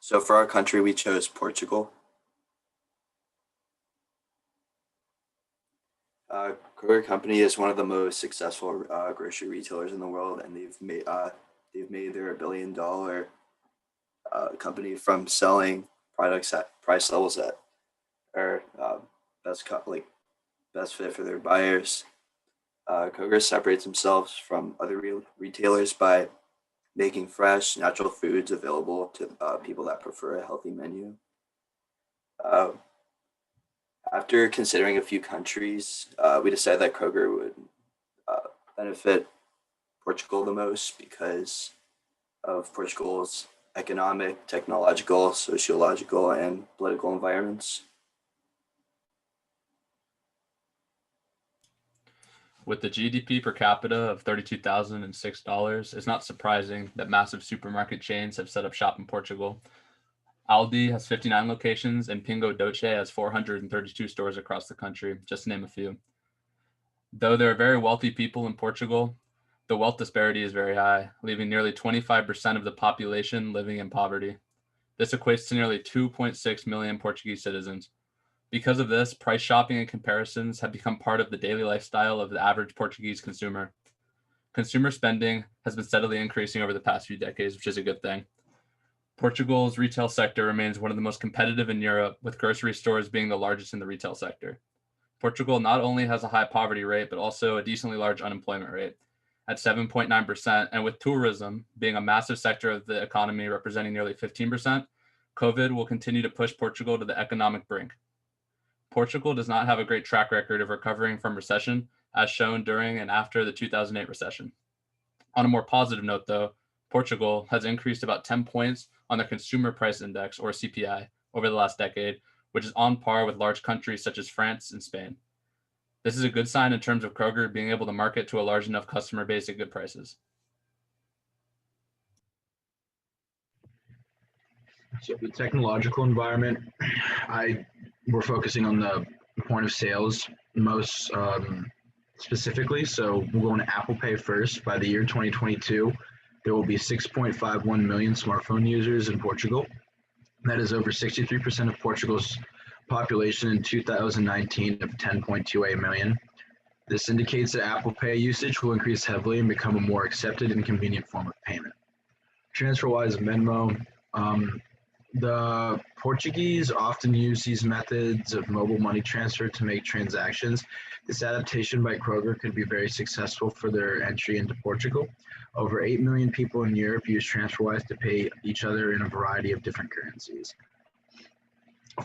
So for our country, we chose Portugal. Kroger Company is one of the most successful grocery retailers in the world, and they've made their $1 billion company from selling products at price levels that are best fit for their buyers. Kroger separates themselves from other retailers by making fresh, natural foods available to people that prefer a healthy menu. Uh, After considering a few countries, we decided that Kroger would uh, benefit Portugal the most because of Portugal's economic, technological, sociological, and political environments. With the GDP per capita of $32,006, it's not surprising that massive supermarket chains have set up shop in Portugal. Aldi has 59 locations, and Pingo Doce has 432 stores across the country, just to name a few. Though there are very wealthy people in Portugal, the wealth disparity is very high, leaving nearly 25% of the population living in poverty. This equates to nearly 2.6 million Portuguese citizens. Because of this, price shopping and comparisons have become part of the daily lifestyle of the average Portuguese consumer. Consumer spending has been steadily increasing over the past few decades, which is a good thing. Portugal's retail sector remains one of the most competitive in Europe, with grocery stores being the largest in the retail sector. Portugal not only has a high poverty rate, but also a decently large unemployment rate at 7.9%. And with tourism being a massive sector of the economy representing nearly 15%, COVID will continue to push Portugal to the economic brink. Portugal does not have a great track record of recovering from recession, as shown during and after the 2008 recession. On a more positive note, though, Portugal has increased about 10 points on their Consumer Price Index, or CPI, over the last decade, which is on par with large countries such as France and Spain. This is a good sign in terms of Kroger being able to market to a large enough customer base at good prices. So the technological environment, I we're focusing on the point of sales most specifically. So we're going to Apple Pay first. By the year 2022, there will be 6.51 million smartphone users in Portugal. That is over 63% of Portugal's population in 2019 of 10.28 million. This indicates that Apple Pay usage will increase heavily and become a more accepted and convenient form of payment. TransferWise Venmo, the Portuguese often use these methods of mobile money transfer to make transactions. This adaptation by Kroger could be very successful for their entry into Portugal. Over 8 million people in Europe use TransferWise to pay each other in a variety of different currencies.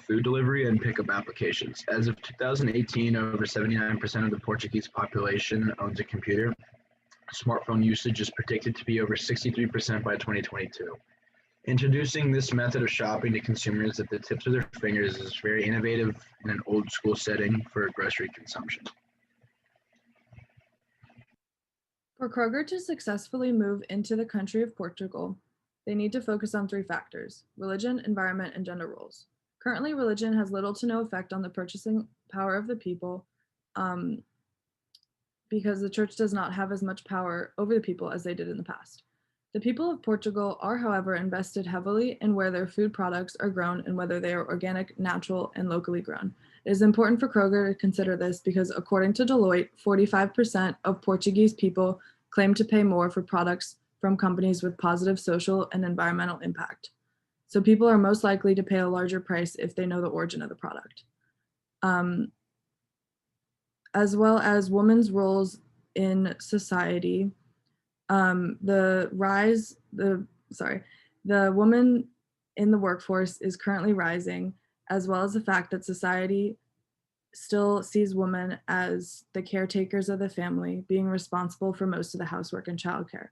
Food delivery and pickup applications. As of 2018, over 79% of the Portuguese population owns a computer. Smartphone usage is predicted to be over 63% by 2022. Introducing this method of shopping to consumers at the tips of their fingers is very innovative in an old school setting for grocery consumption. For Kroger to successfully move into the country of Portugal, they need to focus on three factors: religion, environment, and gender roles. Currently, religion has little to no effect on the purchasing power of the people because the church does not have as much power over the people as they did in the past. The people of Portugal are, however, invested heavily in where their food products are grown and whether they are organic, natural, and locally grown. It is important for Kroger to consider this because, according to Deloitte, 45% of Portuguese people claim to pay more for products from companies with positive social and environmental impact. So people are most likely to pay a larger price if they know the origin of the product. As well as women's roles in society, the woman in the workforce is currently rising, as well as the fact that society still sees women as the caretakers of the family, being responsible for most of the housework and childcare.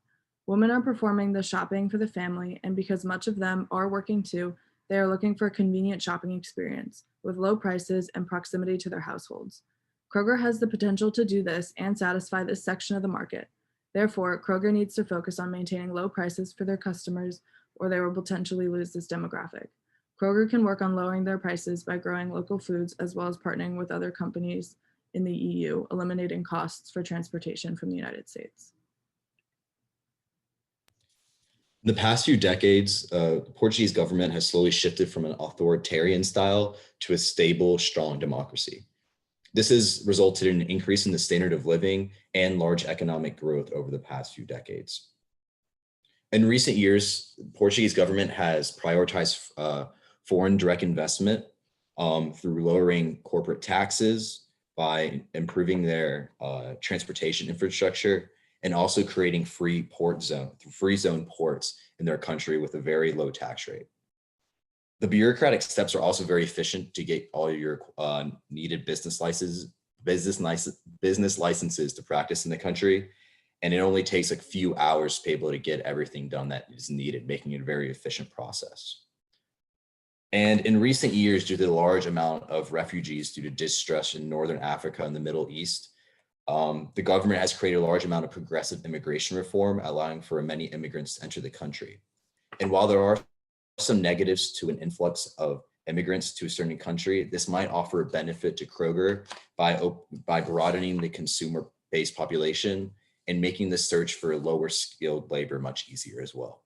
Women are performing the shopping for the family, and because much of them are working too, they are looking for a convenient shopping experience with low prices and proximity to their households. Kroger has the potential to do this and satisfy this section of the market. Therefore, Kroger needs to focus on maintaining low prices for their customers, or they will potentially lose this demographic. Kroger can work on lowering their prices by growing local foods as well as partnering with other companies in the EU, eliminating costs for transportation from the United States. In the past few decades, the Portuguese government has slowly shifted from an authoritarian style to a stable, strong democracy. This has resulted in an increase in the standard of living and large economic growth over the past few decades. In recent years, the Portuguese government has prioritized foreign direct investment through lowering corporate taxes, by improving their transportation infrastructure, and also creating free zone ports in their country with a very low tax rate. The bureaucratic steps are also very efficient to get all your needed business licenses to practice in the country. And it only takes a few hours to be able to get everything done that is needed, making it a very efficient process. And in recent years, due to the large amount of refugees due to distress in Northern Africa and the Middle East, the government has created a large amount of progressive immigration reform, allowing for many immigrants to enter the country. And while there are some negatives to an influx of immigrants to a certain country, this might offer a benefit to Kroger by broadening the consumer-based population and making the search for lower skilled labor much easier as well.